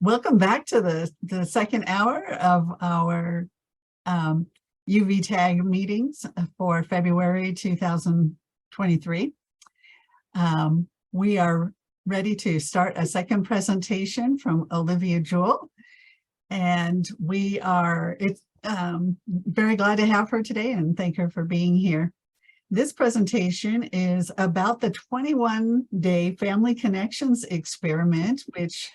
Welcome back to the second hour of our UV tag meetings for February 2023. We are ready to start a second presentation from Olivia Jewell, and we are very glad to have her today and thank her for being here. This presentation is about the 21-day Family Connections experiment, which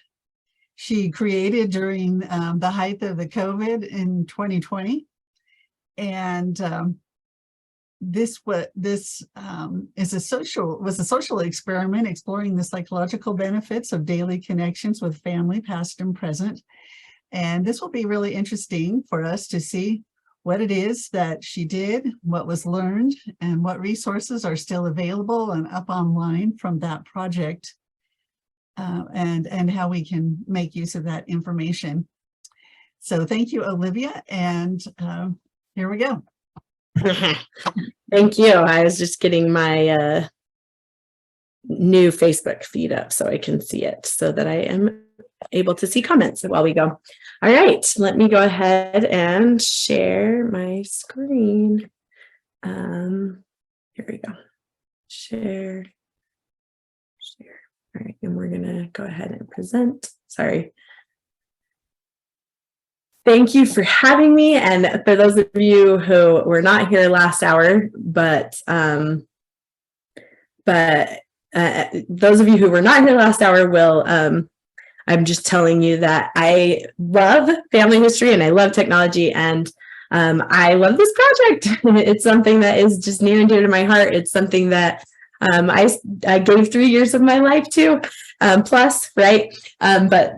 she created during the height of the COVID in 2020. And this was a social experiment exploring the psychological benefits of daily connections with family, past and present. And this will be really interesting for us to see what it is that she did, what was learned, and what resources are still available and up online from that project, and how we can make use of that information. So thank you, Olivia, and here we go. Thank you. I was just getting my new Facebook feed up so I can see it so that I am able to see comments while we go. All right, let me go ahead and share my screen. Here we go. Share. All right, and we're gonna go ahead and present. Sorry. Thank you for having me. And for those of you who were not here last hour, but those of you who were not here last hour will, I'm just telling you that I love family history and I love technology, and I love this project. It's something that is just near and dear to my heart. It's something that I gave 3 years of my life to, plus, right? But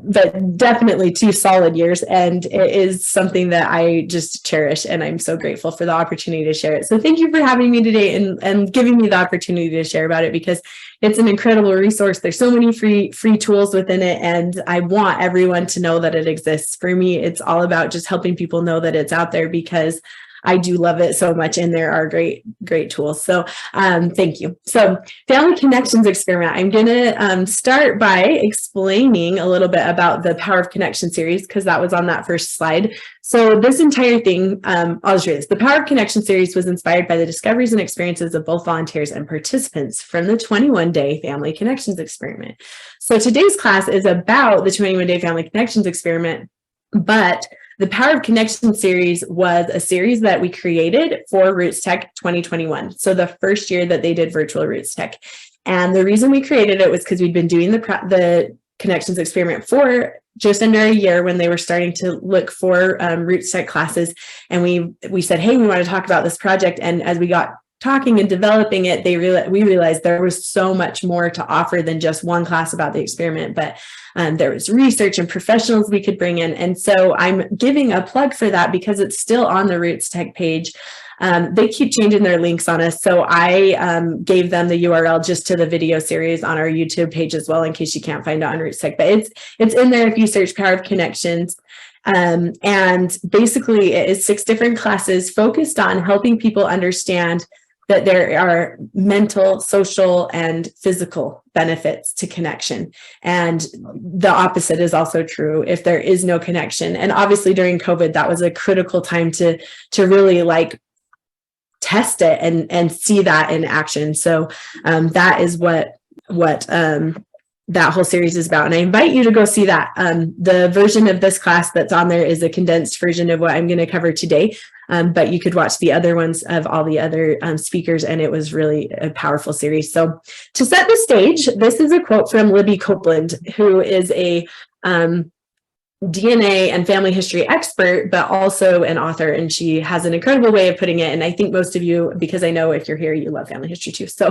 definitely 2 solid years. And it is something that I just cherish. And I'm so grateful for the opportunity to share it. So thank you for having me today and giving me the opportunity to share about it, because it's an incredible resource. There's so many free tools within it. And I want everyone to know that it exists. For me, it's all about just helping people know that it's out there, because I do love it so much, and there are great tools. So thank you. So Family Connections Experiment, I'm going to start by explaining a little bit about the Power of Connection series, because that was on that first slide. So this entire thing, I'll just read this. The Power of Connection series was inspired by the discoveries and experiences of both volunteers and participants from the 21-day Family Connections Experiment. So today's class is about the 21-day Family Connections Experiment, but the Power of Connection series was a series that we created for Roots Tech 2021. So the first year that they did virtual Roots Tech. And the reason we created it was because we'd been doing the Connections Experiment for just under a year when they were starting to look for Roots Tech classes. And we said, hey, we want to talk about this project. And as we got talking and developing it, we realized there was so much more to offer than just one class about the experiment, but there was research and professionals we could bring in. And so I'm giving a plug for that because it's still on the Roots Tech page. They keep changing their links on us. So I gave them the URL just to the video series on our YouTube page as well, in case you can't find it on Roots Tech, but it's in there if you search Power of Connections. And basically it is 6 different classes focused on helping people understand that there are mental, social, and physical benefits to connection. And the opposite is also true if there is no connection. And obviously during COVID, that was a critical time to really test it and see that in action. So that is what that whole series is about. And I invite you to go see that. The version of this class that's on there is a condensed version of what I'm going to cover today. But you could watch the other ones of all the other speakers, and it was really a powerful series. So to set the stage, this is a quote from Libby Copeland, who is a DNA and family history expert, but also an author, and she has an incredible way of putting it. And I think most of you, because I know if you're here, you love family history too. So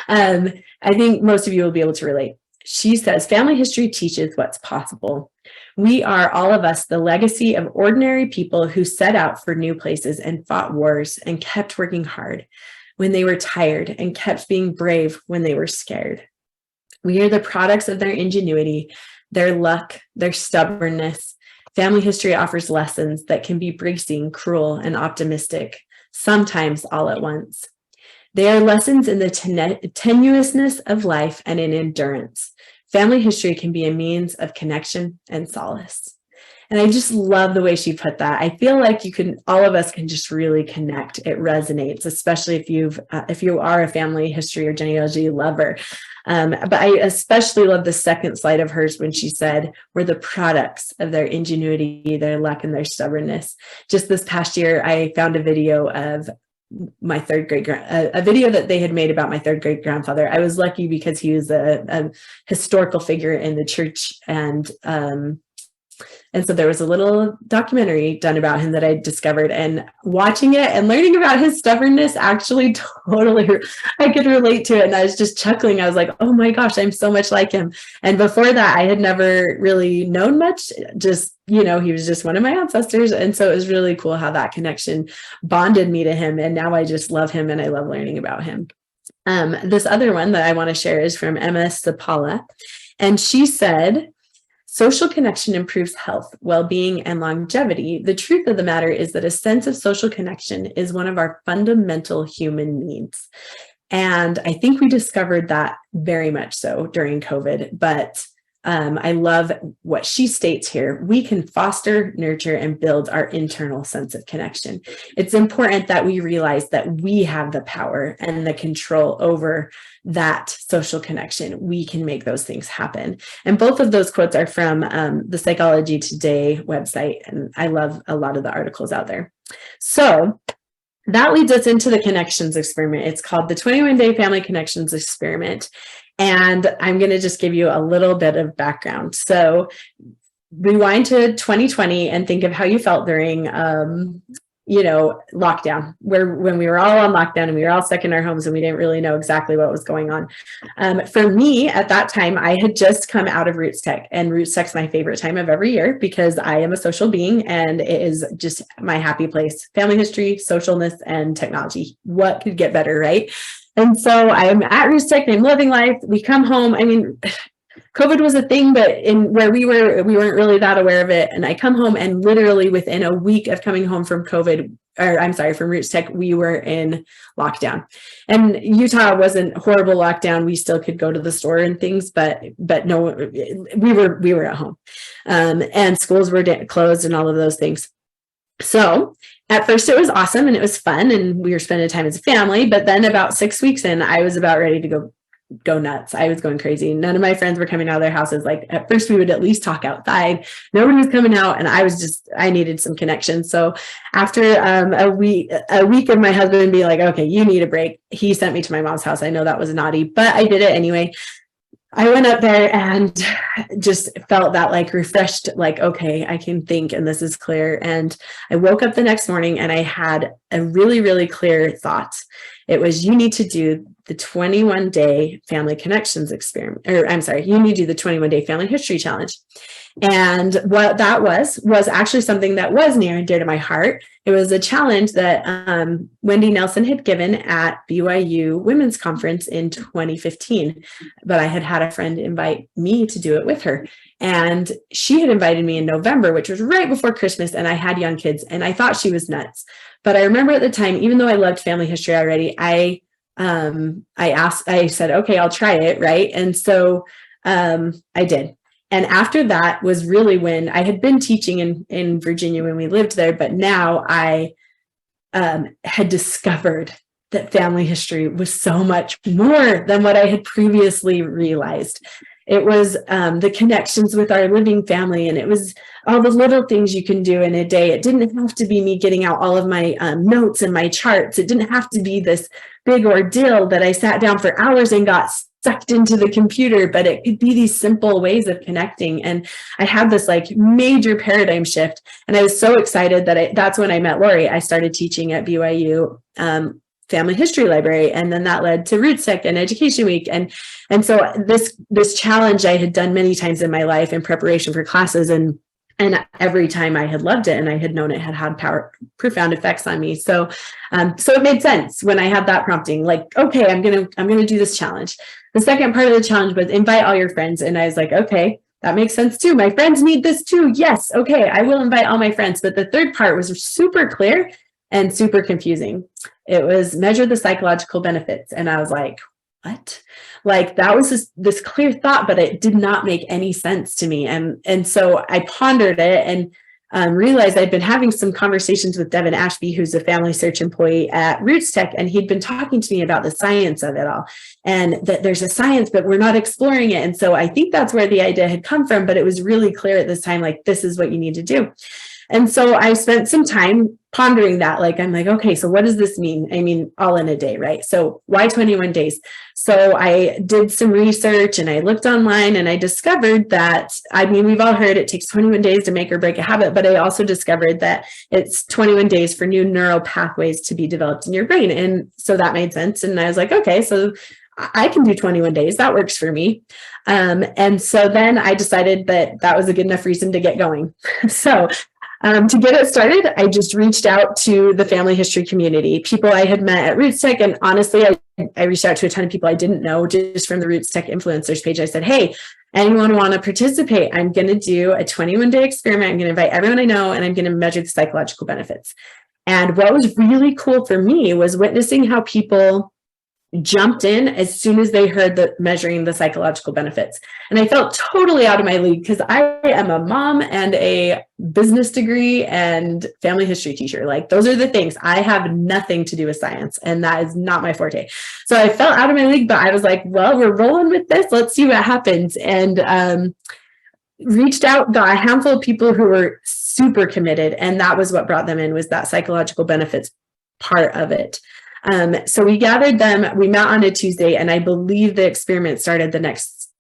I think most of you will be able to relate. She says, family history teaches what's possible. We are, all of us, the legacy of ordinary people who set out for new places and fought wars and kept working hard when they were tired and kept being brave when they were scared. We are the products of their ingenuity, their luck, their stubbornness. Family history offers lessons that can be bracing, cruel, and optimistic, sometimes all at once. They are lessons in the tenuousness of life and in endurance. family history can be a means of connection and solace. And I just love the way she put that. I feel like all of us can just really connect. It resonates, especially if you are a family history or genealogy lover. But I especially love the second slide of hers when she said, we're the products of their ingenuity, their luck, and their stubbornness. Just this past year, I found a video of my a video that they had made about my third great grandfather. I was lucky because he was a historical figure in the church, and so there was a little documentary done about him that I discovered, and watching it and learning about his stubbornness actually totally, I could relate to it. And I was just chuckling. I was like, oh my gosh, I'm so much like him. And before that, I had never really known much, just, he was just one of my ancestors. And so it was really cool how that connection bonded me to him. And now I just love him and I love learning about him. This other one that I want to share is from Emma Sapala. And she said, social connection improves health, well-being, and longevity. The truth of the matter is that a sense of social connection is one of our fundamental human needs. And I think we discovered that very much so during COVID, but I love what she states here. We can foster, nurture, and build our internal sense of connection. It's important that we realize that we have the power and the control over that social connection. We can make those things happen. And both of those quotes are from the Psychology Today website. And I love a lot of the articles out there. So that leads us into the connections experiment. It's called the 21-Day Family Connections Experiment. And I'm going to just give you a little bit of background. So rewind to 2020 and think of how you felt during, lockdown, when we were all on lockdown and we were all stuck in our homes and we didn't really know exactly what was going on. For me at that time, I had just come out of Roots Tech, and Roots Tech's my favorite time of every year because I am a social being and it is just my happy place. Family history, socialness, and technology. What could get better, right? And so I'm at Roots Tech, I'm living life. We come home. I mean, COVID was a thing, but where we weren't really that aware of it. And I come home, and literally within a week of coming home from from Roots Tech, we were in lockdown. And Utah wasn't horrible lockdown. We still could go to the store and things, but no, we were at home, and schools were closed and all of those things. So at first it was awesome and it was fun and we were spending time as a family, but then about 6 weeks in, I was about ready to go nuts. I was going crazy. None of my friends were coming out of their houses. Like at first we would at least talk outside. Nobody was coming out, and I needed some connection. So after a week of my husband being like, okay, you need a break, he sent me to my mom's house. I know that was naughty, but I did it anyway. I went up there and just felt that like refreshed, like, okay, I can think and this is clear. And I woke up the next morning and I had a really, really clear thought. It was, you need to do the 21-day family connections experiment, you need to do the 21-day family history challenge. And what that was actually something that was near and dear to my heart. It was a challenge that Wendy Nelson had given at BYU Women's Conference in 2015, but I had a friend invite me to do it with her. And she had invited me in November, which was right before Christmas, and I had young kids, and I thought she was nuts. But I remember at the time, even though I loved family history already, I said, okay, I'll try it, right? And so I did. And after that was really when I had been teaching in Virginia when we lived there, but now I had discovered that family history was so much more than what I had previously realized. It was the connections with our living family, and it was all the little things you can do in a day. It didn't have to be me getting out all of my notes and my charts. It didn't have to be this big ordeal that I sat down for hours and got sucked into the computer, but it could be these simple ways of connecting. And I had this like major paradigm shift, and I was so excited that that's when I met Lori. I started teaching at BYU Family History Library, and then that led to Roots Tech and Education Week. And so this challenge I had done many times in my life in preparation for classes, and every time I had loved it and I had known it had profound effects on me. So it made sense when I had that prompting, like, okay, I'm gonna do this challenge. The second part of the challenge was invite all your friends. And I was like, okay, that makes sense too. My friends need this too. Yes. Okay. I will invite all my friends. But the third part was super clear and super confusing. It was measure the psychological benefits. And I was like, what? Like that was this clear thought, but it did not make any sense to me. And so I pondered it and realized I'd been having some conversations with Devin Ashby, who's a family search employee at Roots Tech, and he'd been talking to me about the science of it all, and that there's a science, but we're not exploring it. And so I think that's where the idea had come from, but it was really clear at this time, like, this is what you need to do. And so I spent some time pondering that. Like, I'm like, okay, so what does this mean? I mean, all in a day, right? So why 21 days? So I did some research and I looked online and I discovered that, I mean, we've all heard it takes 21 days to make or break a habit, but I also discovered that it's 21 days for new neural pathways to be developed in your brain. And so that made sense. And I was like, okay, so I can do 21 days. That works for me. And so then I decided that that was a good enough reason to get going. So to get it started, I just reached out to the family history community, people I had met at Roots Tech. And honestly, I reached out to a ton of people I didn't know just from the Roots Tech influencers page. I said, hey, anyone want to participate? I'm going to do a 21-day experiment. I'm going to invite everyone I know, and I'm going to measure the psychological benefits. And what was really cool for me was witnessing how people jumped in as soon as they heard that measuring the psychological benefits. And I felt totally out of my league because I am a mom and a business degree and family history teacher. Like, those are the things. I have nothing to do with science, and that is not my forte. So I felt out of my league, but I was like, well, we're rolling with this. Let's see what happens. And reached out, got a handful of people who were super committed. And that was what brought them in, was that psychological benefits part of it. So we gathered them, we met on a Tuesday, and I believe the experiment started the next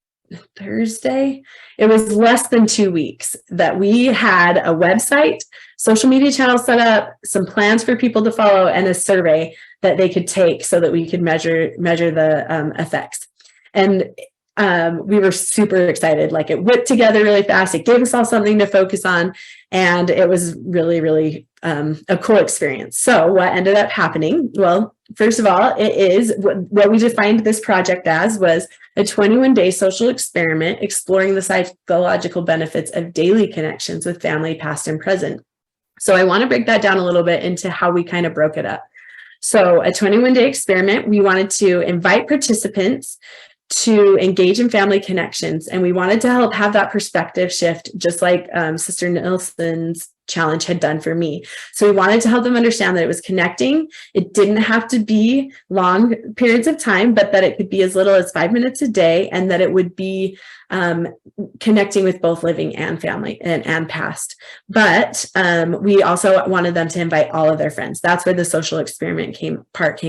Thursday. It was less than 2 weeks that we had a website, social media channel set up, some plans for people to follow, and a survey that they could take so that we could measure the effects. And we were super excited. Like, it whipped together really fast. It gave us all something to focus on. And it was really, really a cool experience. So what ended up happening? Well, first of all, it is what we defined this project as was a 21-day social experiment exploring the psychological benefits of daily connections with family, past and present. So I want to break that down a little bit into how we kind of broke it up. So a 21-day experiment, we wanted to invite participants to engage in family connections. And we wanted to help have that perspective shift, just like Sister Nilsson's challenge had done for me. So we wanted to help them understand that it was connecting. It didn't have to be long periods of time, but that it could be as little as 5 minutes a day, and that it would be connecting with both living and family and past. But we also wanted them to invite all of their friends. That's where the social experiment came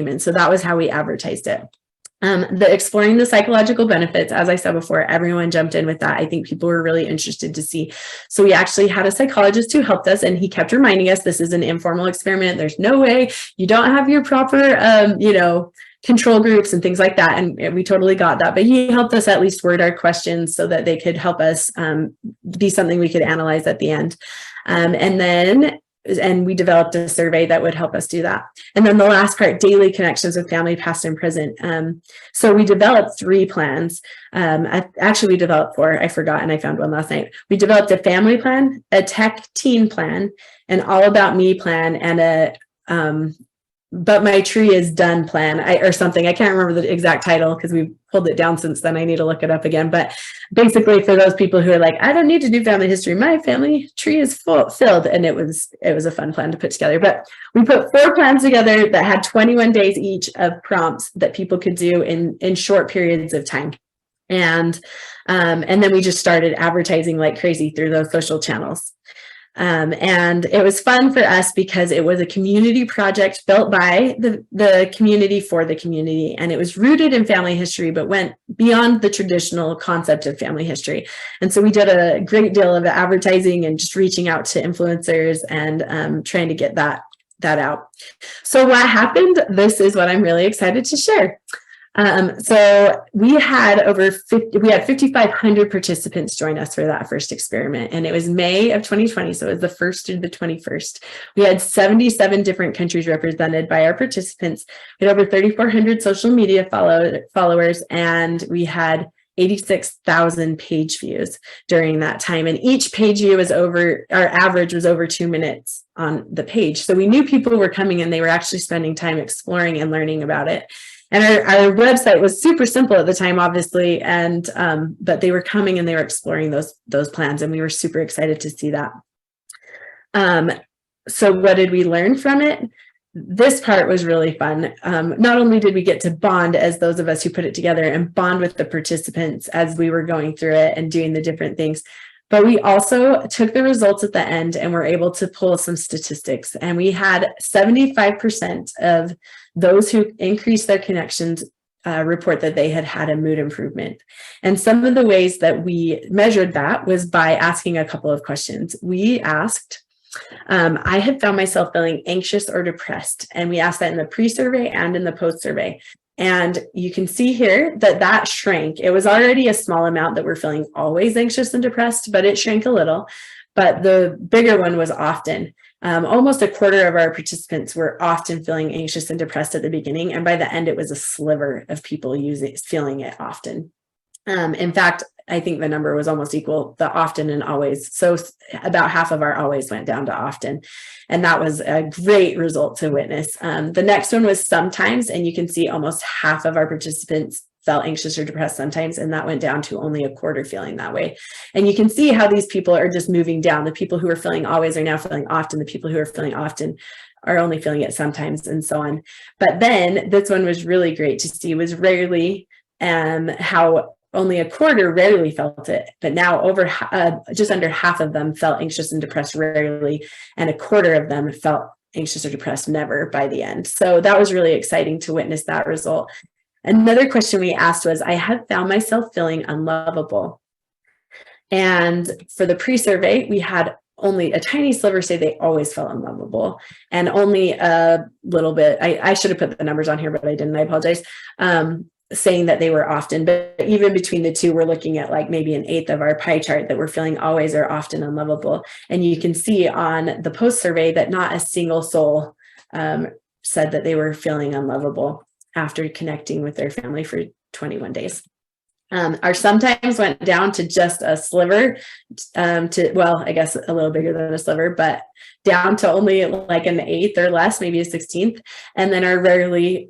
in. So that was how we advertised it. The exploring the psychological benefits, as I said before, everyone jumped in with that. I think people were really interested to see. So we actually had a psychologist who helped us, and he kept reminding us this is an informal experiment. There's no way you don't have your proper, control groups and things like that. And we totally got that. But he helped us at least word our questions so that they could help us be something we could analyze at the end. And we developed a survey that would help us do that. And then the last part, daily connections with family, past and present. So we developed 3 plans. Actually, we developed 4. I forgot, and I found one last night. We developed a family plan, a tech teen plan, an all about me plan, and a but my tree is done plan or something. I can't remember the exact title because we've pulled it down since then. I need to look it up again. But basically, for those people who are like, I don't need to do family history, my family tree is filled. And it was a fun plan to put together. But we put 4 plans together that had 21 days each of prompts that people could do in short periods of time. And then we just started advertising like crazy through those social channels. And it was fun for us because it was a community project built by the community for the community. And it was rooted in family history, but went beyond the traditional concept of family history. And so we did a great deal of advertising and just reaching out to influencers and trying to get that out. So what happened? This is what I'm really excited to share. So we had 5,500 participants join us for that first experiment, and it was May of 2020. So it was the 1st through the 21st. We had 77 different countries represented by our participants. We had over 3,400 social media followers, and we had 86,000 page views during that time. And each page view our average was over 2 minutes on the page. So we knew people were coming and they were actually spending time exploring and learning about it. And our website was super simple at the time, obviously, and but they were coming and they were exploring those plans, and we were super excited to see that. So what did we learn from it? This part was really fun. Not only did we get to bond as those of us who put it together and bond with the participants as we were going through it and doing the different things, but we also took the results at the end and were able to pull some statistics. And we had 75% of those who increased their connections report that they had had a mood improvement. And some of the ways that we measured that was by asking a couple of questions. We asked, I had found myself feeling anxious or depressed. And we asked that in the pre-survey and in the post-survey. And you can see here that shrank. It was already a small amount that we're feeling always anxious and depressed, but it shrank a little. But the bigger one was often. Almost a quarter of our participants were often feeling anxious and depressed at the beginning. And by the end, it was a sliver of people feeling it often. In fact, I think the number was almost equal, the often and always. So about half of our always went down to often. And that was a great result to witness. The next one was sometimes, and you can see almost half of our participants felt anxious or depressed sometimes, and that went down to only a quarter feeling that way. And you can see how these people are just moving down. The people who are feeling always are now feeling often. The people who are feeling often are only feeling it sometimes, and so on. But then this one was really great to see, was rarely, how only a quarter rarely felt it, but now just under half of them felt anxious and depressed rarely, and a quarter of them felt anxious or depressed never by the end. So that was really exciting to witness that result. Another question we asked was, I had found myself feeling unlovable. And for the pre-survey, we had only a tiny sliver say they always felt unlovable, and only a little bit, I should have put the numbers on here, but I didn't, I apologize, saying that they were often. But even between the two, we're looking at like maybe an eighth of our pie chart that we're feeling always or often unlovable. And you can see on the post survey that not a single soul said that they were feeling unlovable after connecting with their family for 21 days. Our sometimes went down to just a sliver, well, I guess a little bigger than a sliver, but down to only like an eighth or less, maybe a 16th. And then our rarely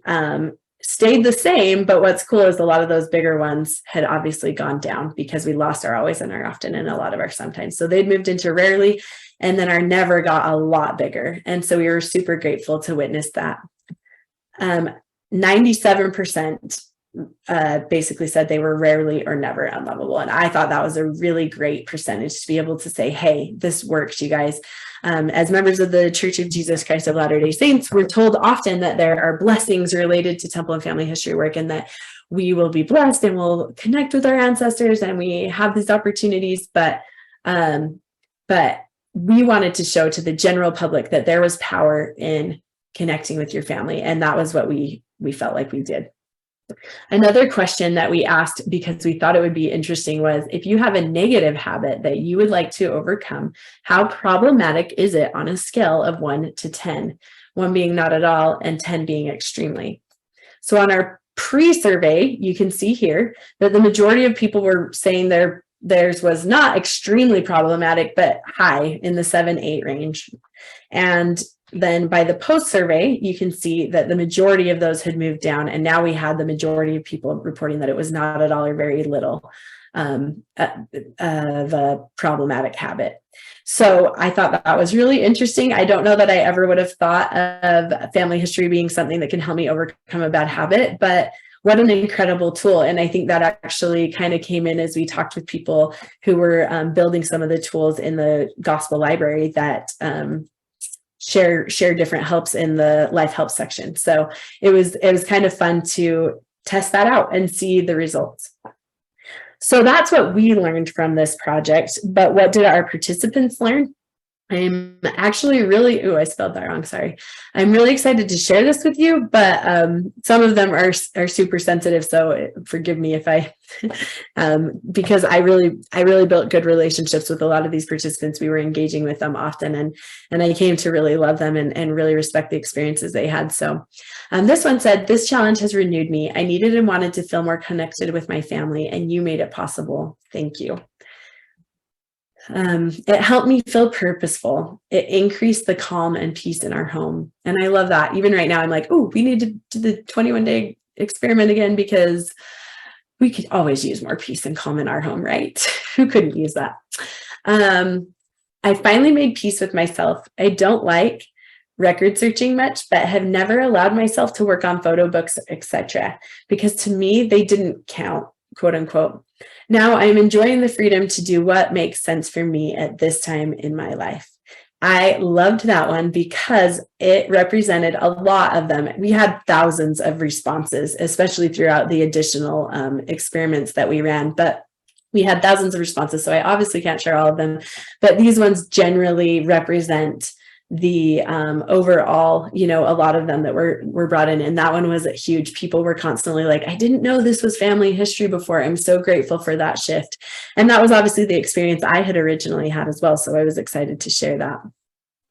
stayed the same. But what's cool is a lot of those bigger ones had obviously gone down because we lost our always and our often and a lot of our sometimes. So they'd moved into rarely, and then our never got a lot bigger. And so we were super grateful to witness that. 97% basically said they were rarely or never unlovable. And I thought that was a really great percentage to be able to say, hey, this works, you guys. As members of the Church of Jesus Christ of Latter-day Saints, we're told often that there are blessings related to temple and family history work, and that we will be blessed and we'll connect with our ancestors and we have these opportunities. But we wanted to show to the general public that there was power in connecting with your family. And that was what we felt like we did. Another question that we asked, because we thought it would be interesting, was if you have a negative habit that you would like to overcome, how problematic is it on a scale of 1 to 10, 1 being not at all and 10 being extremely? So on our pre-survey, you can see here that the majority of people were saying theirs was not extremely problematic, but high in the 7-8 range. And then by the post survey, you can see that the majority of those had moved down. And now we had the majority of people reporting that it was not at all or very little of a problematic habit. So I thought that was really interesting. I don't know that I ever would have thought of family history being something that can help me overcome a bad habit, but what an incredible tool. And I think that actually kind of came in as we talked with people who were building some of the tools in the gospel library that share different helps in the life help section. So it was kind of fun to test that out and see the results. So that's what we learned from this project. But what did our participants learn? I'm actually really, I spelled that wrong, sorry. I'm really excited to share this with you, but some of them are super sensitive, so forgive me if I, because I really built good relationships with a lot of these participants. We were engaging with them often, and I came to really love them and really respect the experiences they had. So this one said, this challenge has renewed me. I needed and wanted to feel more connected with my family, and you made it possible. Thank you. It helped me feel purposeful. It increased the calm and peace in our home. And I love that. Even right now, I'm like, oh, we need to do the 21-day experiment again because we could always use more peace and calm in our home, right? Who couldn't use that? I finally made peace with myself. I don't like record searching much, but have never allowed myself to work on photo books, etc., because to me, they didn't count, quote unquote. Now I'm enjoying the freedom to do what makes sense for me at this time in my life. I loved that one because it represented a lot of them. We had thousands of responses, especially throughout the additional experiments that we ran, but we had thousands of responses. So I obviously can't share all of them, but these ones generally represent the overall, a lot of them that were brought in. And that one was huge. People were constantly like, I didn't know this was family history before. I'm so grateful for that shift. And that was obviously the experience I had originally had as well. So I was excited to share that.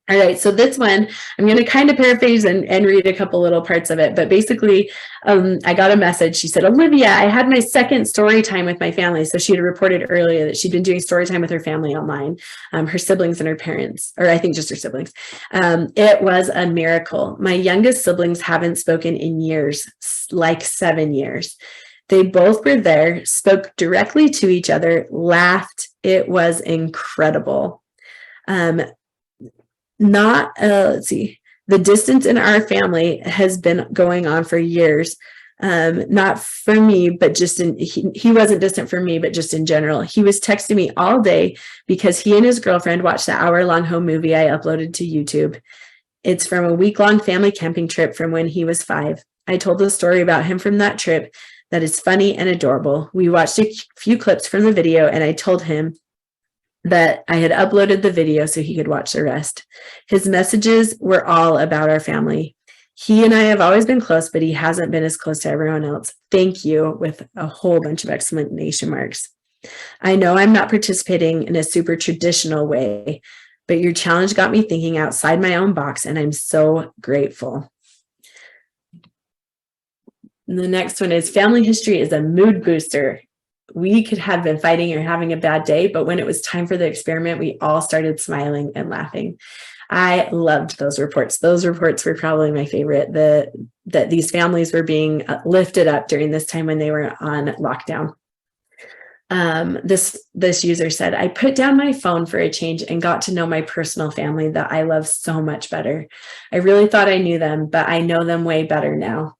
All right, so this one, I'm going to kind of paraphrase and read a couple little parts of it. But basically, I got a message. She said, Olivia, I had my second story time with my family. So she had reported earlier that she'd been doing story time with her family online, her siblings and her parents, or I think just her siblings. It was a miracle. My youngest siblings haven't spoken in years, like 7 years. They both were there, spoke directly to each other, laughed. It was incredible. Let's see, the distance in our family has been going on for years. Not for me, but just he wasn't distant from me, but just in general. He was texting me all day because he and his girlfriend watched the hour-long home movie I uploaded to YouTube. It's from a week-long family camping trip from when he was 5. I told a story about him from that trip that is funny and adorable. We watched a few clips from the video, and I told him that I had uploaded the video so he could watch the rest. His messages were all about our family. He and I have always been close, but he hasn't been as close to everyone else. Thank you, with a whole bunch of exclamation marks. I know I'm not participating in a super traditional way, but your challenge got me thinking outside my own box, and I'm so grateful. And the next one is family history is a mood booster. We could have been fighting or having a bad day, but when it was time for the experiment, we all started smiling and laughing. I loved those reports. Those reports were probably my favorite, that these families were being lifted up during this time when they were on lockdown. This user said, I put down my phone for a change and got to know my personal family that I love so much better. I really thought I knew them, but I know them way better now.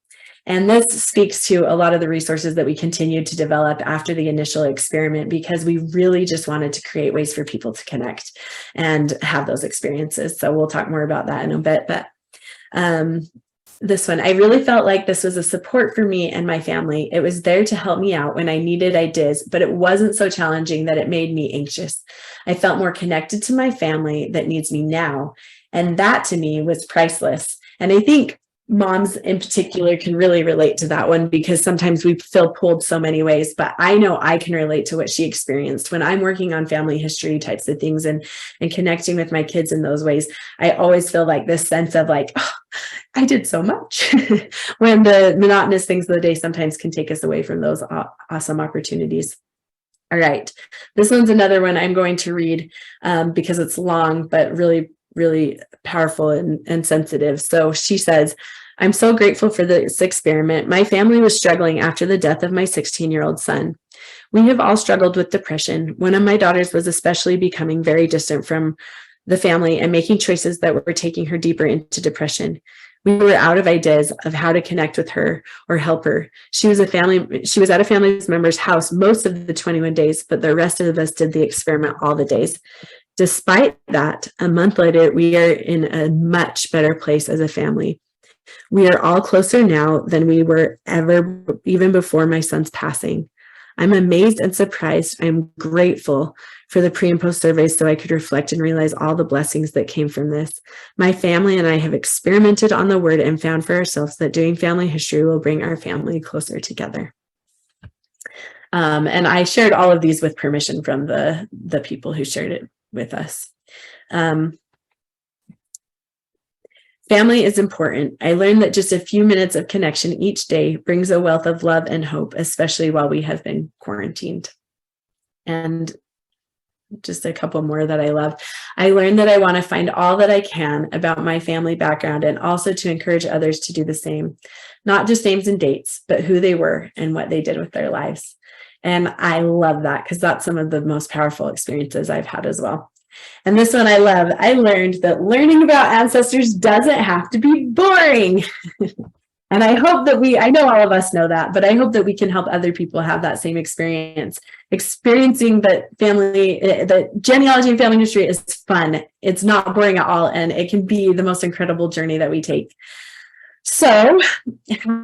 And this speaks to a lot of the resources that we continued to develop after the initial experiment, because we really just wanted to create ways for people to connect and have those experiences. So we'll talk more about that in a bit. But this one, I really felt like this was a support for me and my family. It was there to help me out when I needed ideas, but it wasn't so challenging that it made me anxious. I felt more connected to my family that needs me now. And that to me was priceless. And I think moms in particular can really relate to that one, because sometimes we feel pulled so many ways, but I know I can relate to what she experienced when I'm working on family history types of things and connecting with my kids in those ways. I always feel like this sense of like, oh, I did so much when the monotonous things of the day sometimes can take us away from those awesome opportunities. All right. This one's another one I'm going to read because it's long, but really, really powerful and sensitive. So she says, I'm so grateful for this experiment. My family was struggling after the death of my 16-year-old son. We have all struggled with depression. One of my daughters was especially becoming very distant from the family and making choices that were taking her deeper into depression. We were out of ideas of how to connect with her or help her. She was at a family member's house most of the 21 days, but the rest of us did the experiment all the days. Despite that, a month later, we are in a much better place as a family. We are all closer now than we were ever, even before my son's passing. I'm amazed and surprised. I'm grateful for the pre and post surveys so I could reflect and realize all the blessings that came from this. My family and I have experimented on the word and found for ourselves that doing family history will bring our family closer together. And I shared all of these with permission from the people who shared it with us. Family is important. I learned that just a few minutes of connection each day brings a wealth of love and hope, especially while we have been quarantined. And just a couple more that I love. I learned that I want to find all that I can about my family background and also to encourage others to do the same, not just names and dates, but who they were and what they did with their lives. And I love that because that's some of the most powerful experiences I've had as well. And this one I love. I learned that learning about ancestors doesn't have to be boring. And I hope that I know all of us know that, but I hope that we can help other people have that same experience. Experiencing that genealogy and family history is fun. It's not boring at all, and it can be the most incredible journey that we take. So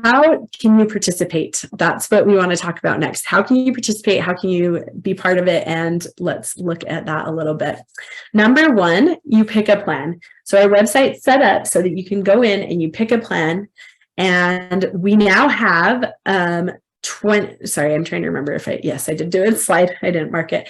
how can you participate? That's what we want to talk about next. How can you participate? How can you be part of it? And let's look at that a little bit. Number one, you pick a plan. So our website's set up so that you can go in and you pick a plan. And we now have 20, sorry, I'm trying to remember yes, I did do a slide. I didn't mark it.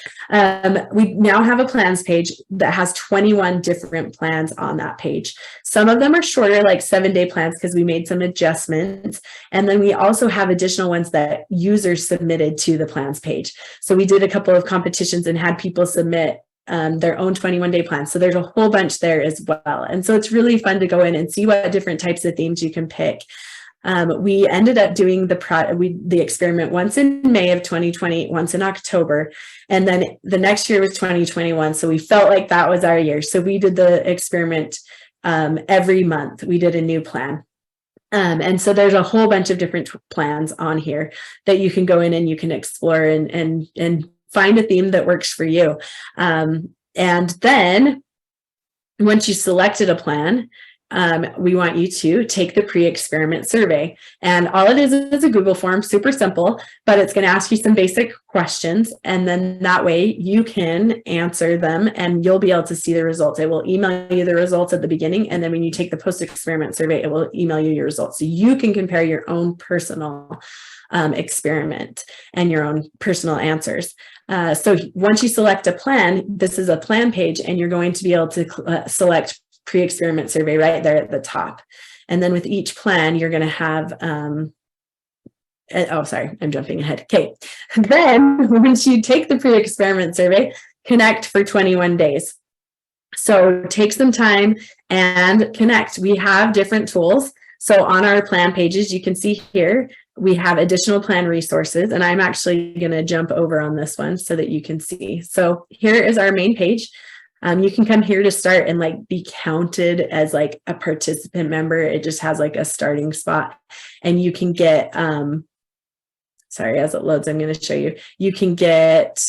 We now have a plans page that has 21 different plans on that page. Some of them are shorter, like 7-day plans, because we made some adjustments. And then we also have additional ones that users submitted to the plans page. So we did a couple of competitions and had people submit their own 21-day plans. So there's a whole bunch there as well. And so it's really fun to go in and see what different types of themes you can pick. We ended up doing the experiment once in May of 2020, once in October, and then the next year was 2021. So we felt like that was our year. So we did the experiment every month. We did a new plan. And so there's a whole bunch of different plans on here that you can go in and you can explore and find a theme that works for you. And then once you selected a plan, we want you to take the pre-experiment survey. And all it is a Google form, super simple, but it's going to ask you some basic questions. And then that way you can answer them and you'll be able to see the results. It will email you the results at the beginning. And then when you take the post-experiment survey, it will email you your results. So you can compare your own personal experiment and your own personal answers. So once you select a plan, this is a plan page, and you're going to be able to select pre-experiment survey right there at the top. And then with each plan, you're going to have, oh, sorry, I'm jumping ahead. Okay. Then once you take the pre-experiment survey, connect for 21 days. So take some time and connect. We have different tools. So on our plan pages, you can see here, we have additional plan resources, and I'm actually going to jump over on this one so that you can see. So here is our main page. You can come here to start and like be counted as like a participant member. It just has like a starting spot, and you can get, sorry, as it loads, I'm going to show you, you can get,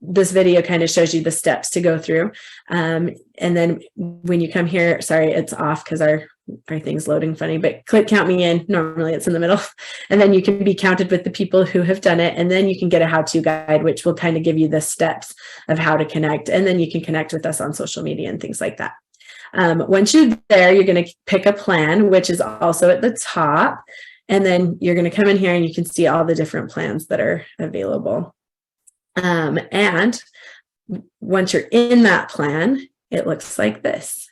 this video kind of shows you the steps to go through. And then when you come here, sorry, it's off because our thing's loading funny, but click count me in. Normally it's in the middle. And then you can be counted with the people who have done it. And then you can get a how-to guide, which will kind of give you the steps of how to connect. And then you can connect with us on social media and things like that. Once you're there, you're going to pick a plan, which is also at the top. And then you're going to come in here and you can see all the different plans that are available. And once you're in that plan, it looks like this.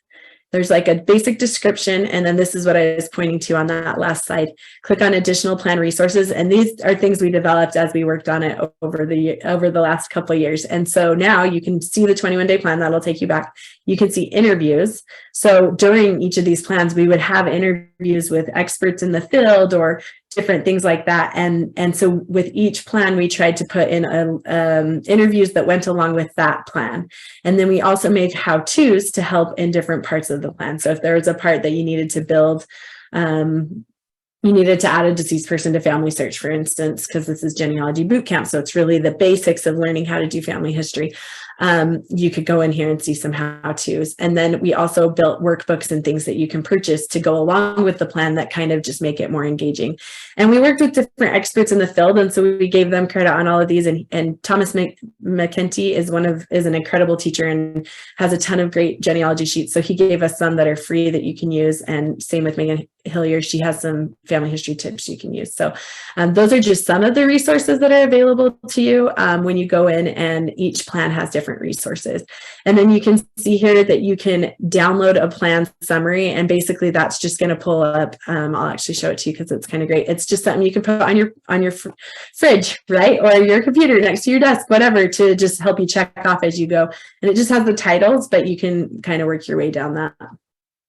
There's like a basic description, and then this is what I was pointing to on that last slide. Click on additional plan resources, and these are things we developed as we worked on it over the last couple of years. And so now you can see the 21-day plan. That'll take you back. You can see interviews. So during each of these plans, we would have interviews with experts in the field or different things like that. And so with each plan, we tried to put in interviews that went along with that plan. And then we also made how-tos to help in different parts of the plan. So if there was a part that you needed to build, you needed to add a deceased person to family search, for instance, because this is genealogy boot camp. So it's really the basics of learning how to do family history. You could go in here and see some how-tos. And then we also built workbooks and things that you can purchase to go along with the plan that kind of just make it more engaging. And we worked with different experts in the field. And so we gave them credit on all of these. And Thomas McKenty is an incredible teacher and has a ton of great genealogy sheets. So he gave us some that are free that you can use. And same with Hillier, she has some family history tips you can use. So those are just some of the resources that are available to you when you go in, and each plan has different resources. And then you can see here that you can download a plan summary, and basically that's just going to pull up, I'll actually show it to you because it's kind of great. It's just something you can put on your fridge, right? Or your computer next to your desk, whatever, to just help you check off as you go. And it just has the titles, but you can kind of work your way down that.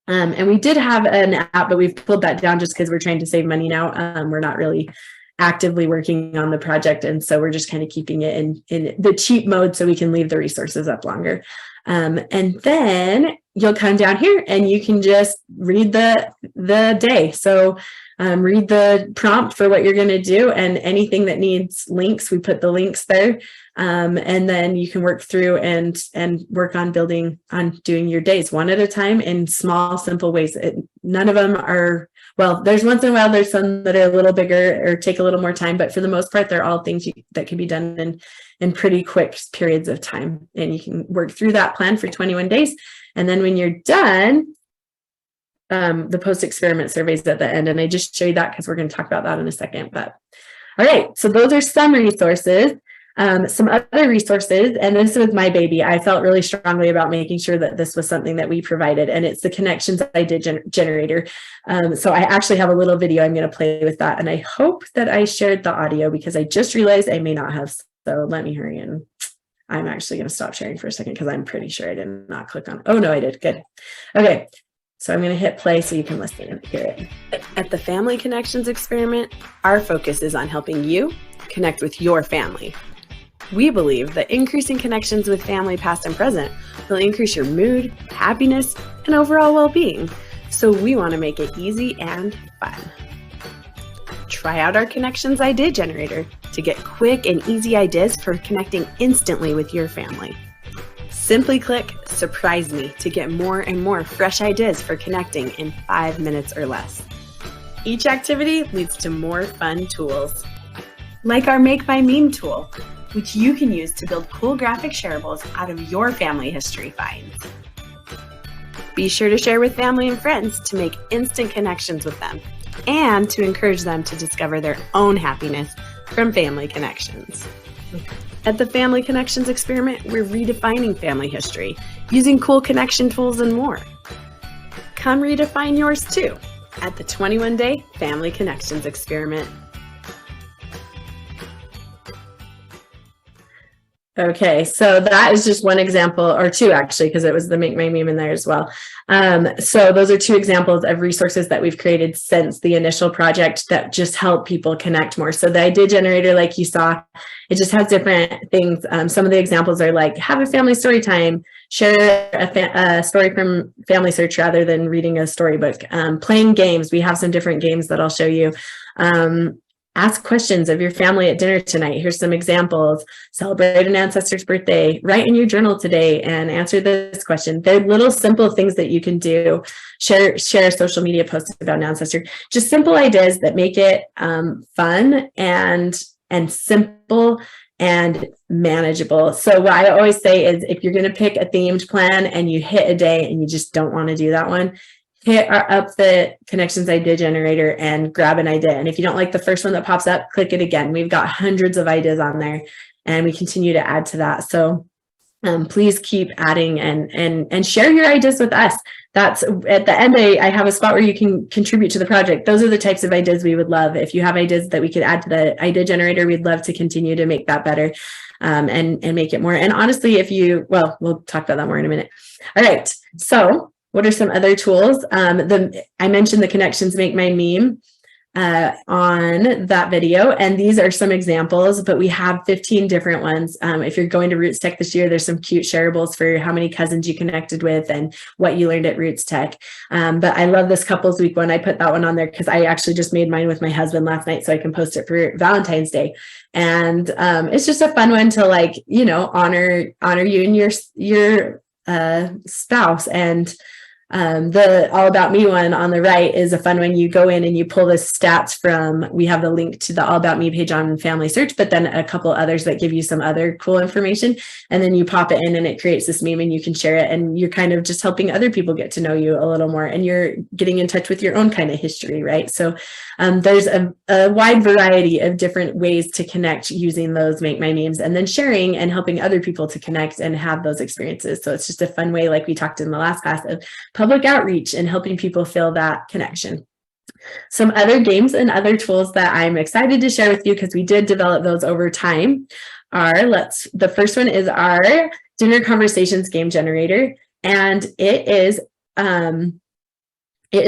And we did have an app, but we've pulled that down just because we're trying to save money now. We're not really actively working on the project. And so we're just kind of keeping it in the cheap mode so we can leave the resources up longer. And then you'll come down here and you can just read the day. So read the prompt for what you're going to do, and anything that needs links, we put the links there. And then you can work through and work on doing your days one at a time in small, simple ways. None of them are, well, there's once in a while, there's some that are a little bigger or take a little more time, but for the most part, they're all things that can be done in pretty quick periods of time. And you can work through that plan for 21 days. And then when you're done, the post-experiment surveys at the end. And I just show you that because we're going to talk about that in a second. But all right, so those are some resources. Some other resources, and this was my baby. I felt really strongly about making sure that this was something that we provided, and it's the Connections ID generator. So I actually have a little video I'm going to play with that, and I hope that I shared the audio because I just realized I may not have. So let me hurry in. I'm actually going to stop sharing for a second because I'm pretty sure I did not click on. Oh no, I did. Good. Okay. So I'm going to hit play so you can listen and hear it. At the Family Connections Experiment, our focus is on helping you connect with your family. We believe that increasing connections with family past and present will increase your mood, happiness, and overall well-being. So we want to make it easy and fun. Try out our Connections Idea Generator to get quick and easy ideas for connecting instantly with your family. Simply click Surprise Me to get more and more fresh ideas for connecting in 5 minutes or less. Each activity leads to more fun tools, like our Make My Meme tool, which you can use to build cool graphic shareables out of your family history finds. Be sure to share with family and friends to make instant connections with them and to encourage them to discover their own happiness from family connections. At the Family Connections Experiment, we're redefining family history using cool connection tools and more. Come redefine yours too at the 21-Day Family Connections Experiment. Okay, so that is just one example, or two actually, because it was the Make My Meme in there as well. So those are two examples of resources that we've created since the initial project that just help people connect more. So the idea generator, like you saw, it just has different things. Some of the examples are like, have a family story time, share a story from Family Search rather than reading a storybook, playing games. We have some different games that I'll show you. Ask questions of your family at dinner tonight. Here's some examples. Celebrate an ancestor's birthday. Write in your journal today and answer this question. They're little simple things that you can do. Share a social media post about an ancestor. Just simple ideas that make it fun and simple and manageable. So what I always say is if you're going to pick a themed plan and you hit a day and you just don't want to do that one, hit up the Connections Idea Generator and grab an idea. And if you don't like the first one that pops up, click it again. We've got hundreds of ideas on there and we continue to add to that. So please keep adding and share your ideas with us. That's at the end, I have a spot where you can contribute to the project. Those are the types of ideas we would love. If you have ideas that we could add to the Idea Generator, we'd love to continue to make that better and make it more. And honestly, we'll talk about that more in a minute. All right. So what are some other tools? I mentioned the Connections Make My Meme on that video, and these are some examples, but we have 15 different ones. If you're going to Roots Tech this year, there's some cute shareables for how many cousins you connected with and what you learned at Roots Tech. But I love this Couples Week one. I put that one on there because I actually just made mine with my husband last night so I can post it for Valentine's Day. And it's just a fun one to honor you and your spouse. And The All About Me one on the right is a fun one. You go in and you pull the stats from, we have the link to the All About Me page on Family Search, but then a couple others that give you some other cool information. And then you pop it in and it creates this meme and you can share it. And you're kind of just helping other people get to know you a little more. And you're getting in touch with your own kind of history, right? So there's a wide variety of different ways to connect using those Make My Memes, and then sharing and helping other people to connect and have those experiences. So it's just a fun way, like we talked in the last class, of public outreach and helping people feel that connection. Some other games and other tools that I'm excited to share with you, because we did develop those over time, are, the first one is our Dinner Conversations game generator. And it is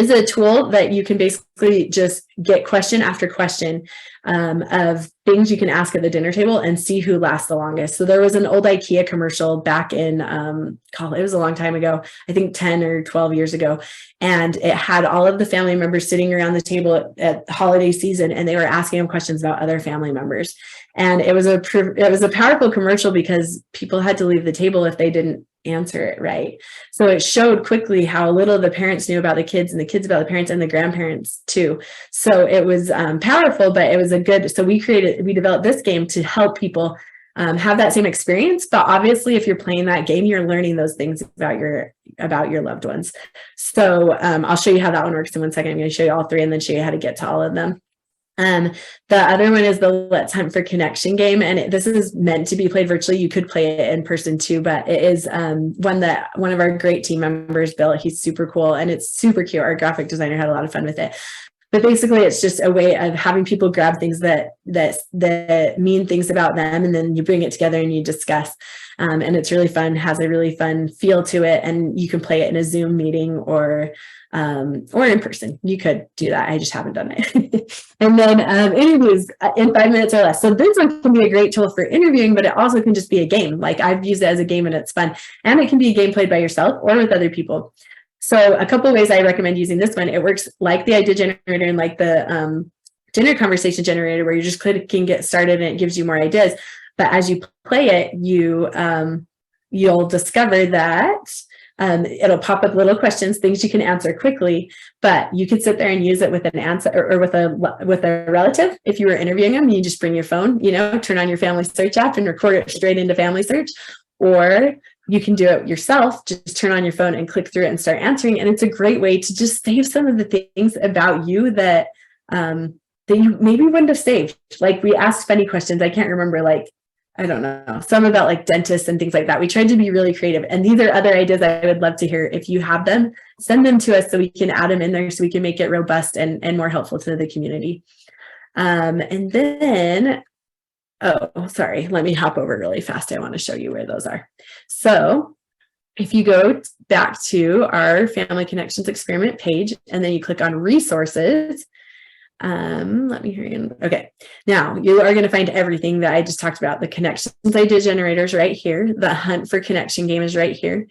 a tool that you can basically just get question after question of things you can ask at the dinner table and see who lasts the longest. So there was an old IKEA commercial back in, it was a long time ago, I think 10 or 12 years ago. And it had all of the family members sitting around the table at holiday season, and they were asking them questions about other family members. And it was a powerful commercial because people had to leave the table if they didn't answer it right. So it showed quickly how little the parents knew about the kids, and the kids about the parents, and the grandparents too. So it was powerful, but it was so we developed this game to help people have that same experience. But obviously, if you're playing that game, you're learning those things about your loved ones. So I'll show you how that one works in one second. I'm going to show you all three and then show you how to get to all of them. The other one is the Let's Hunt for Connection game, and this is meant to be played virtually. You could play it in person too, but it is one that one of our great team members built. He's super cool and it's super cute. Our graphic designer had a lot of fun with it. But basically, it's just a way of having people grab things that mean things about them, and then you bring it together and you discuss. And it's really fun, has a really fun feel to it, and you can play it in a Zoom meeting or in person. You could do that. I just haven't done it. And then interviews in 5 minutes or less. So this one can be a great tool for interviewing, but it also can just be a game. Like, I've used it as a game and it's fun. And it can be a game played by yourself or with other people. So a couple of ways I recommend using this one. It works like the idea generator and like the dinner conversation generator, where you just clicking get started and it gives you more ideas. But as you play it, you'll discover that it'll pop up little questions, things you can answer quickly, but you could sit there and use it with an answer or with a relative. If you were interviewing them, you just bring your phone, turn on your Family Search app and record it straight into Family Search. Or you can do it yourself, just turn on your phone and click through it and start answering. And it's a great way to just save some of the things about you that you maybe wouldn't have saved. Like, we asked funny questions. I can't remember, I don't know, some about like dentists and things like that. We tried to be really creative. And these are other ideas I would love to hear. If you have them, send them to us so we can add them in there so we can make it robust and more helpful to the community. And then, sorry, let me hop over really fast. I want to show you where those are. So if you go back to our Family Connections Experiment page, and then you click on Resources, let me hear you. Okay. Now you are going to find everything that I just talked about. The Connections Idea Generator is right here. The Hunt for Connection game is right here.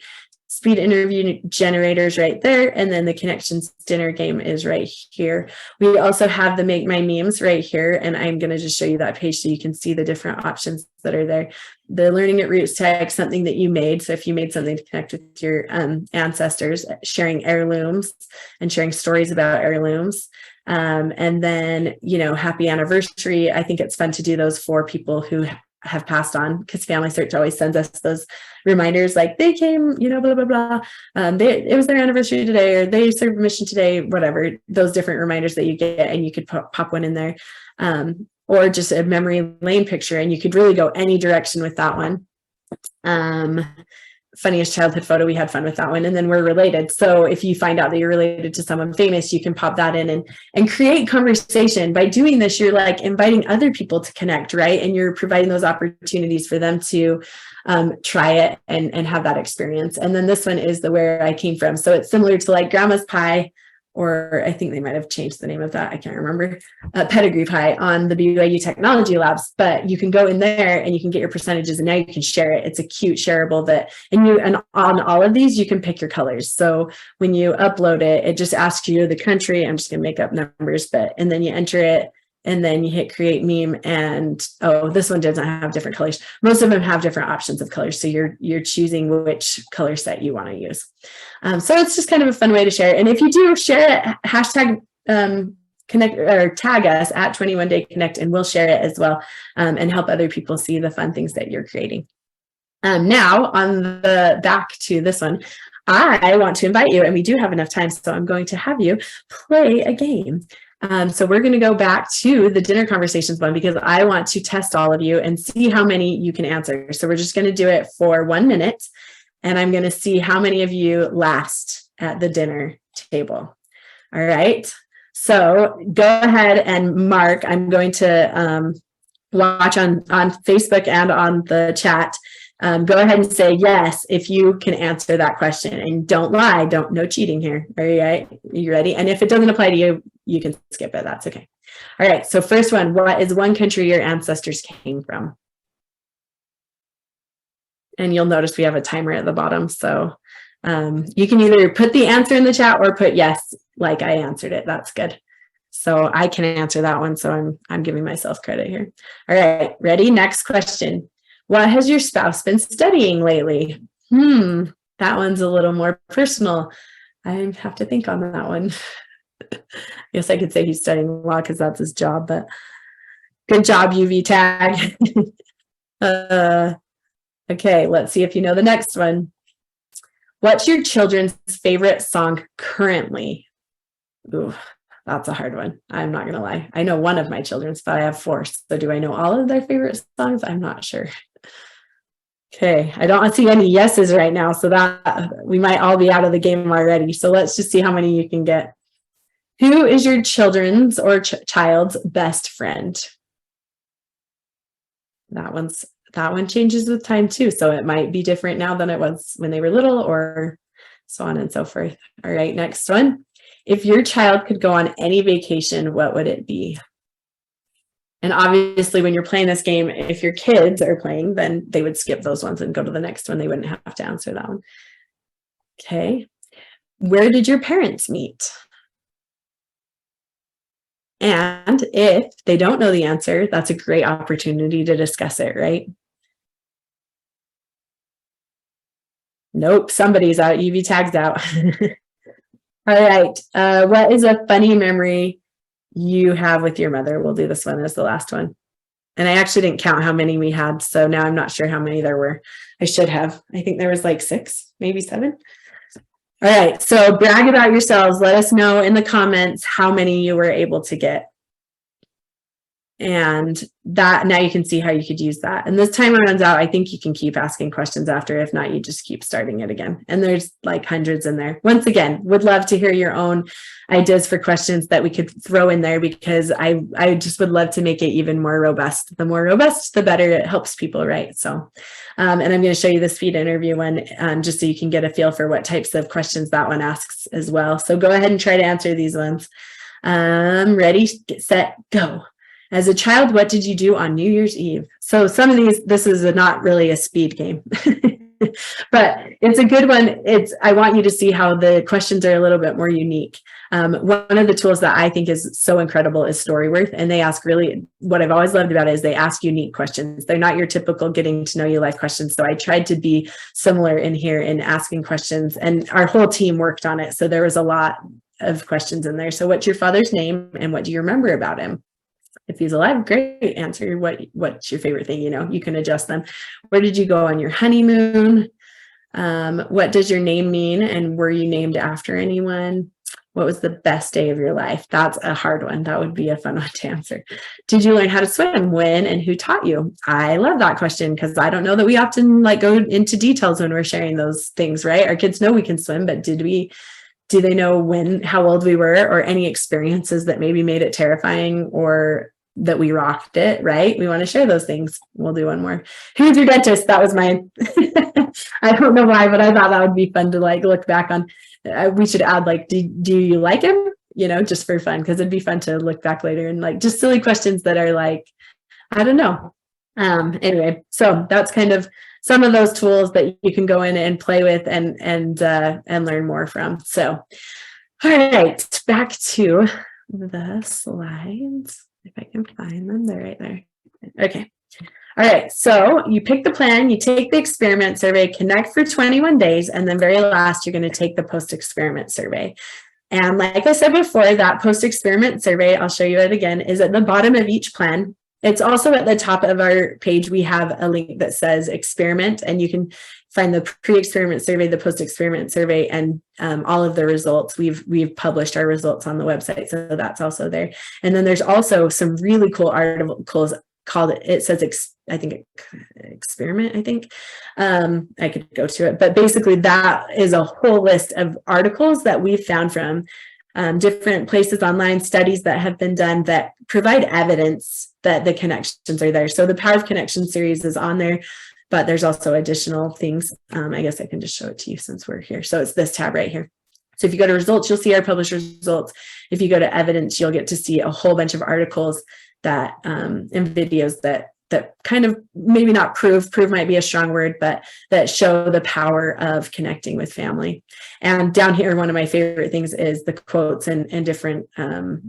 Speed Interview Generator is right there. And then the Connections Dinner game is right here. We also have the Make My Memes right here. And I'm going to just show you that page so you can see the different options that are there. The Learning at Roots tag, something that you made. So if you made something to connect with your ancestors, sharing heirlooms and sharing stories about heirlooms. And then, happy anniversary. I think it's fun to do those for people who have passed on, because Family Search always sends us those reminders, like they came, blah, blah, blah. It was their anniversary today, or they served a mission today, whatever, those different reminders that you get, and you could pop one in there. Or just a memory lane picture, and you could really go any direction with that one. Funniest childhood photo, we had fun with that one. And then we're related. So if you find out that you're related to someone famous, you can pop that in and create conversation. By doing this, you're like inviting other people to connect, right? And you're providing those opportunities for them to try it and have that experience. And then this one is the Where I Came From. So it's similar to like Grandma's Pie, or I think they might have changed the name of that. I can't remember. Pedigree Pie on the BYU Technology Labs, but you can go in there and you can get your percentages, and now you can share it. It's a cute shareable and on all of these, you can pick your colors. So when you upload it, it just asks you the country. I'm just going to make up numbers, and then you enter it and then you hit create meme, and oh, this one doesn't have different colors. Most of them have different options of colors, so you're choosing which color set you want to use. So it's just kind of a fun way to share. And if you do share it, hashtag connect or tag us at 21 Day Connect, and we'll share it as well, and help other people see the fun things that you're creating. Now on the back to this one, I want to invite you, and we do have enough time, so I'm going to have you play a game. So we're going to go back to the dinner conversations one, because I want to test all of you and see how many you can answer. So we're just going to do it for 1 minute, and I'm going to see how many of you last at the dinner table. All right. So go ahead and mark. I'm going to watch on Facebook and on the chat. Go ahead and say yes if you can answer that question, and don't lie. No cheating here. All right, you ready? And if it doesn't apply to you, you can skip it. That's okay. All right. So first one: what is one country your ancestors came from? And you'll notice we have a timer at the bottom, so you can either put the answer in the chat or put yes, like I answered it. That's good. So I can answer that one. So I'm giving myself credit here. All right, ready? Next question. What has your spouse been studying lately? That one's a little more personal. I have to think on that one. I guess I could say he's studying law because that's his job, but good job, UV tag. Okay, let's see if you know the next one. What's your children's favorite song currently? Ooh, that's a hard one. I'm not going to lie. I know one of my children's, but I have 4. So do I know all of their favorite songs? I'm not sure. Okay, I don't see any yeses right now, so that we might all be out of the game already. So let's just see how many you can get. Who is your children's or child's best friend? That one changes with time too, so it might be different now than it was when they were little, or so on and so forth. All right, next one. If your child could go on any vacation, what would it be? And obviously, when you're playing this game, if your kids are playing, then they would skip those ones and go to the next one. They wouldn't have to answer that one. Okay. Where did your parents meet? And if they don't know the answer, that's a great opportunity to discuss it, right? Nope, somebody's out. UV tags out. All right. What is a funny memory you have with your mother? We'll do this one as the last one. And I actually didn't count how many we had, so now I'm not sure how many there were. I should have. I think there was like 6, maybe 7. All right, so brag about yourselves. Let us know in the comments how many you were able to get. And that, now you can see how you could use that. And this timer runs out. I think you can keep asking questions after. If not, you just keep starting it again. And there's like hundreds in there. Once again, would love to hear your own ideas for questions that we could throw in there, because I just would love to make it even more robust. The more robust, the better. It helps people, right? So, and I'm going to show you the speed interview one, just so you can get a feel for what types of questions that one asks as well. So go ahead and try to answer these ones. Ready, get set, go. As a child, what did you do on New Year's Eve? So some of these, this is not really a speed game, but it's a good one. I want you to see how the questions are a little bit more unique. One of the tools that I think is so incredible is Storyworth, and they ask really, what I've always loved about it is they ask unique questions. They're not your typical getting to know you life questions. So I tried to be similar in here in asking questions, and our whole team worked on it. So there was a lot of questions in there. So what's your father's name and what do you remember about him? If he's alive, great. Answer what's your favorite thing? You can adjust them. Where did you go on your honeymoon? What does your name mean? And were you named after anyone? What was the best day of your life? That's a hard one. That would be a fun one to answer. Did you learn how to swim? When and who taught you? I love that question, because I don't know that we often go into details when we're sharing those things, right? Our kids know we can swim, but do they know how old we were, or any experiences that maybe made it terrifying or that we rocked it, right? We want to share those things. We'll do one more. Who's your dentist? That was mine. I don't know why, but I thought that would be fun to look back on. We should add do you like him? Just for fun, because it'd be fun to look back later and just silly questions that are I don't know. Anyway, so that's kind of some of those tools that you can go in and play with and learn more from. So, all right, back to the slides. If I can find them, they're right there. Okay. All right. So you pick the plan, you take the experiment survey, connect for 21 days, and then very last, you're going to take the post-experiment survey. And like I said before, that post-experiment survey, I'll show you it again, is at the bottom of each plan. It's also at the top of our page. We have a link that says experiment, and you can find the pre-experiment survey, the post-experiment survey, and all of the results. We've published our results on the website, so that's also there. And then there's also some really cool articles called, it says experiment, I think. I could go to it, but basically that is a whole list of articles that we've found from different places online, studies that have been done that provide evidence that the connections are there. So the Power of Connection series is on there, but there's also additional things. I guess I can just show it to you since we're here. So it's this tab right here. So if you go to results, you'll see our published results. If you go to evidence, you'll get to see a whole bunch of articles that and videos that kind of maybe not prove might be a strong word, but that show the power of connecting with family. And down here, one of my favorite things is the quotes and different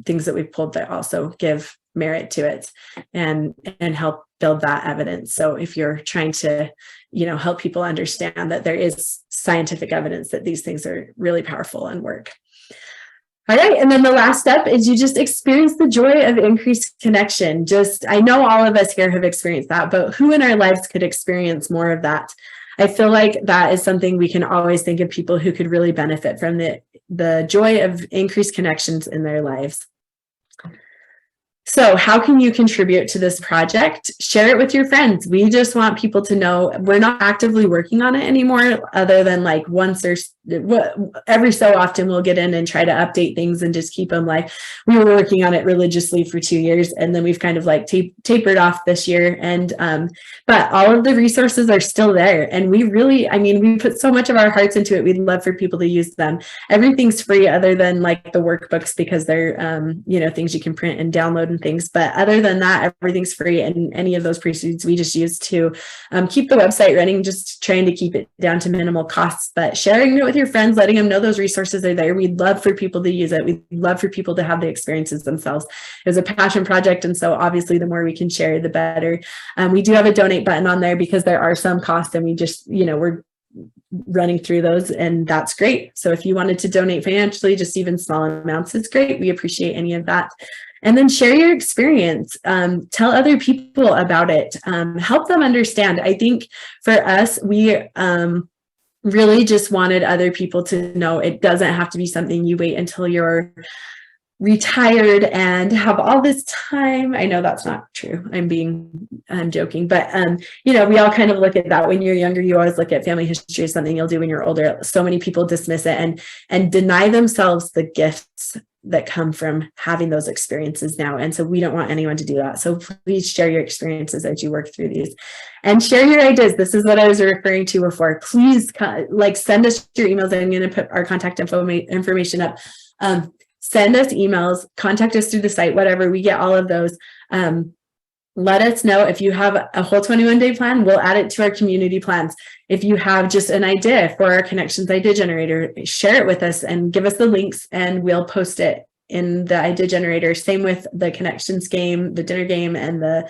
things that we've pulled that also give merit to it and help build that evidence. So if you're trying to, help people understand that there is scientific evidence that these things are really powerful and work. All right. And then the last step is you just experience the joy of increased connection. I know all of us here have experienced that, but who in our lives could experience more of that? I feel like that is something we can always think of people who could really benefit from the joy of increased connections in their lives. So how can you contribute to this project? Share it with your friends. We just want people to know we're not actively working on it anymore, other than like once or every so often we'll get in and try to update things and just keep them live. We were working on it religiously for 2 years, and then we've kind of like tapered off this year. And but all of the resources are still there, and we put so much of our hearts into it. We'd love for people to use them. Everything's free other than like the workbooks, because they're things you can print and download and things. But other than that, everything's free, and any of those proceeds we just use to keep the website running, just trying to keep it down to minimal costs. But sharing it with your friends, letting them know those resources are there. We'd love for people to use it. We'd love for people to have the experiences themselves. It was a passion project, and so obviously the more we can share, the better. We do have a donate button on there because there are some costs, and we just we're running through those, and that's great. So if you wanted to donate financially, just even small amounts, it's great. We appreciate any of that. And then share your experience, tell other people about it, help them understand. I think for us, we really just wanted other people to know it doesn't have to be something you wait until you're retired and have all this time. I know that's not true. I'm joking, but we all kind of look at that when you're younger. You always look at family history as something you'll do when you're older. So many people dismiss it and deny themselves the gifts that come from having those experiences now. And so we don't want anyone to do that. So please share your experiences as you work through these, and share your ideas. This is what I was referring to before. Please send us your emails. I'm going to put our contact information up. Send us emails, contact us through the site, whatever. We get all of those. Let us know if you have a whole 21-day plan. We'll add it to our community plans. If you have just an idea for our Connections Idea Generator, share it with us and give us the links, and we'll post it in the Idea Generator. Same with the Connections game, the dinner game, and the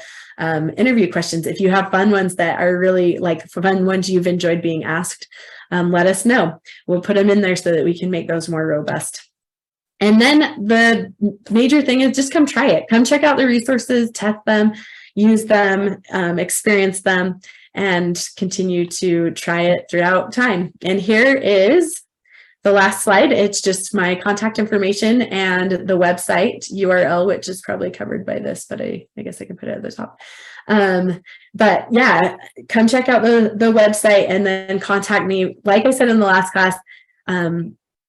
interview questions. If you have fun ones that are really fun ones you've enjoyed being asked, let us know. We'll put them in there so that we can make those more robust. And then the major thing is just come try it. Come check out the resources, test them, use them, experience them, and continue to try it throughout time. And here is the last slide. It's just my contact information and the website URL, which is probably covered by this, but I guess I can put it at the top. But yeah, come check out the website and then contact me. Like I said in the last class,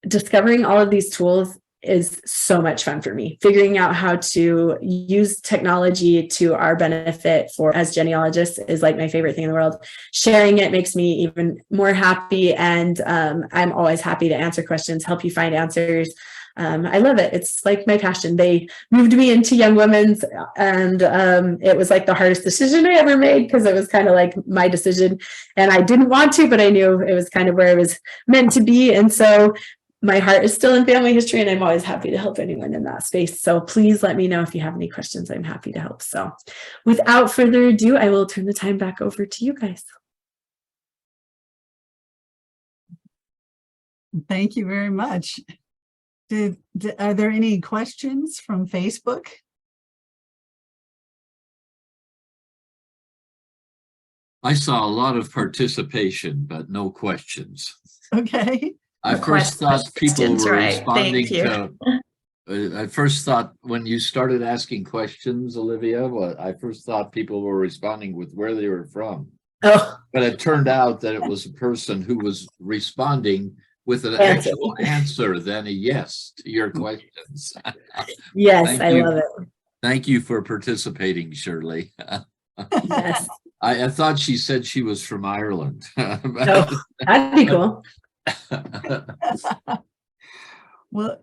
discovering all of these tools is so much fun for me. Figuring out how to use technology to our benefit as genealogists is like my favorite thing in the world. Sharing it makes me even more happy. And I'm always happy to answer questions, help you find answers. I love it. It's like my passion. They moved me into Young Women's, and it was like the hardest decision I ever made, because it was kind of like my decision, and I didn't want to, but I knew it was kind of where I was meant to be. And so my heart is still in family history, and I'm always happy to help anyone in that space. So please let me know if you have any questions. I'm happy to help. So without further ado, I will turn the time back over to you guys. Thank you very much. Are there any questions from Facebook? I saw a lot of participation, but no questions. Okay. I first thought people were right. responding Thank you. to, I first thought when you started asking questions, Olivia, I first thought people were responding with where they were from. Oh, But it turned out that it was a person who was responding with an Answer. actual answer than a yes to your questions. yes, Thank I you. love it. Thank you for participating, Shirley. Yes. I thought she said she was from Ireland. Oh, that'd be cool. Well,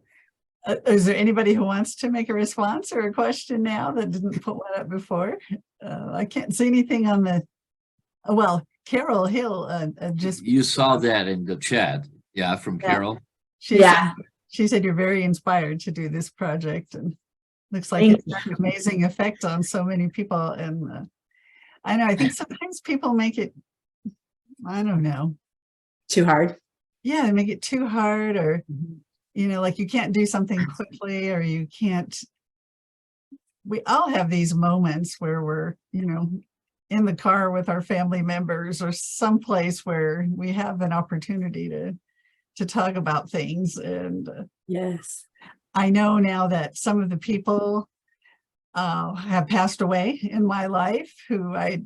is there anybody who wants to make a response or a question now that didn't put one up before? I can't see anything on the, well, Carol Hill just. You saw that in the chat. Yeah, from Carol. She Yeah. she said you're very inspired to do this project, and looks like Thank it's had an amazing effect on so many people. And I know, I think sometimes people make it, I don't know. Too hard. Yeah, they make it too hard, or, you know, like you can't do something quickly, or you can't. We all have these moments where we're, you know, in the car with our family members or someplace where we have an opportunity to talk about things. And Yes. I know now that some of the people have passed away in my life who I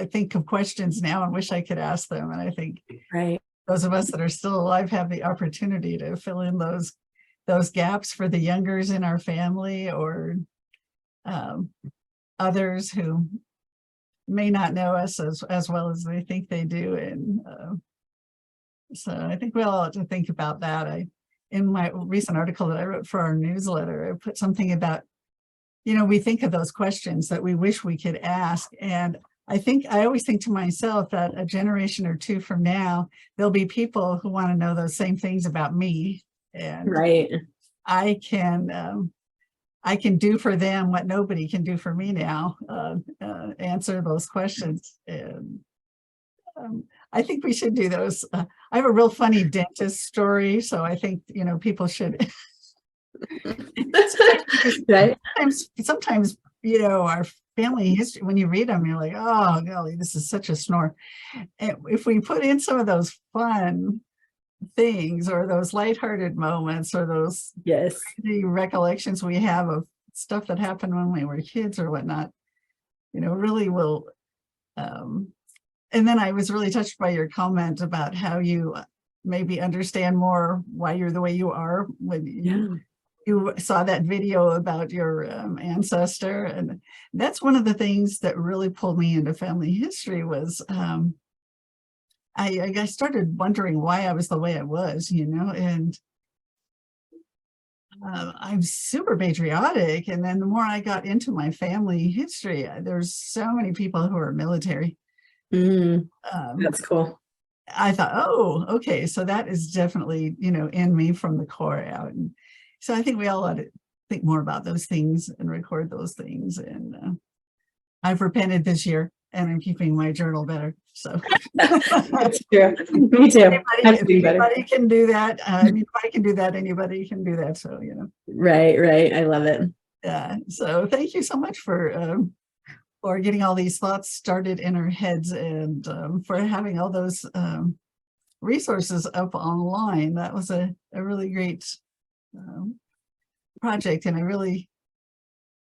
think of questions now and wish I could ask them. And I think Right. those of us that are still alive have the opportunity to fill in those gaps for the youngers in our family, or others who may not know us as well as they think they do. And so I think we all have to think about that. In my recent article that I wrote for our newsletter, I put something about, you know, we think of those questions that we wish we could ask. And I always think to myself that a generation or two from now, there'll be people who want to know those same things about me. And Right. I can do for them what nobody can do for me now, answer those questions. And I think we should do those. I have a real funny dentist story, so I think, you know, people should. Right. Sometimes, you know, our family history, when you read them, you're like, oh, golly, this is such a snore. And if we put in some of those fun things, or those lighthearted moments, or those Yes. recollections we have of stuff that happened when we were kids or whatnot, you know, really will. And then I was really touched by your comment about how you maybe understand more why you're the way you are when you saw that video about your ancestor. And that's one of the things that really pulled me into family history was I started wondering why I was the way I was, you know, and I'm super patriotic. And then the more I got into my family history, there's so many people who are military. That's cool. I thought, oh, okay, so that is definitely, you know, in me from the core out. And so I think we all ought to think more about those things and record those things. And I've repented this year, and I'm keeping my journal better. So that's true. Me too. Anybody can do that. I mean, if I can do that, anybody can do that. So, you know. Right. I love it. Yeah. So thank you so much for getting all these thoughts started in our heads, and for having all those resources up online. That was a really great project. And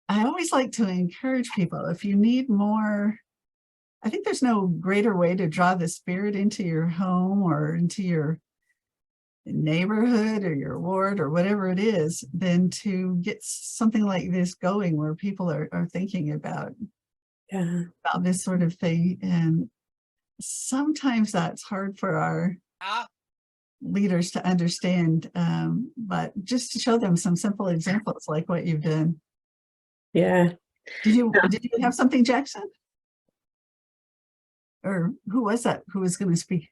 I always like to encourage people, if you need more, I think there's no greater way to draw the spirit into your home or into your neighborhood or your ward or whatever it is than to get something like this going, where people are thinking about this sort of thing. And sometimes that's hard for our leaders to understand, but just to show them some simple examples like what you've done. Yeah. Did you have something, Jackson? Or who was that who was going to speak?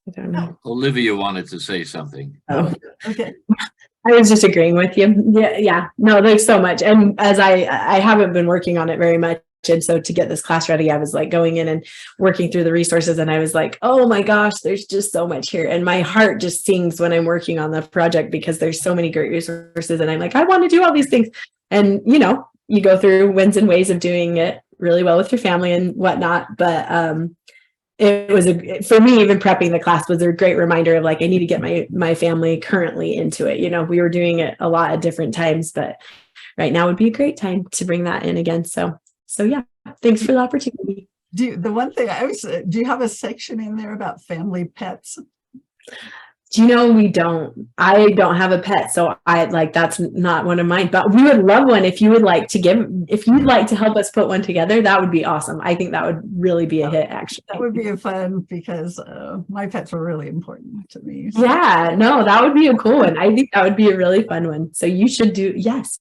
I don't know. Olivia wanted to say something. Oh. Okay. I was just agreeing with you. Yeah. No, there's so much. And as I haven't been working on it very much. And so to get this class ready, I was like going in and working through the resources, and I was like, oh my gosh, there's just so much here. And my heart just sings when I'm working on the project because there's so many great resources. And I'm like, I want to do all these things. And, you know, you go through wins and ways of doing it really well with your family and whatnot. But it was for me, even prepping the class was a great reminder of like, I need to get my family currently into it. You know, we were doing it a lot at different times, but right now would be a great time to bring that in again. So yeah, thanks for the opportunity. Do you have a section in there about family pets? Do you know, I don't have a pet, so that's not one of mine, but we would love one. If you'd like to help us put one together, that would be awesome. I think that would really be a hit, actually. That would be a fun, because my pets were really important to me. So. Yeah, no, that would be a cool one. I think that would be a really fun one. So you should yes,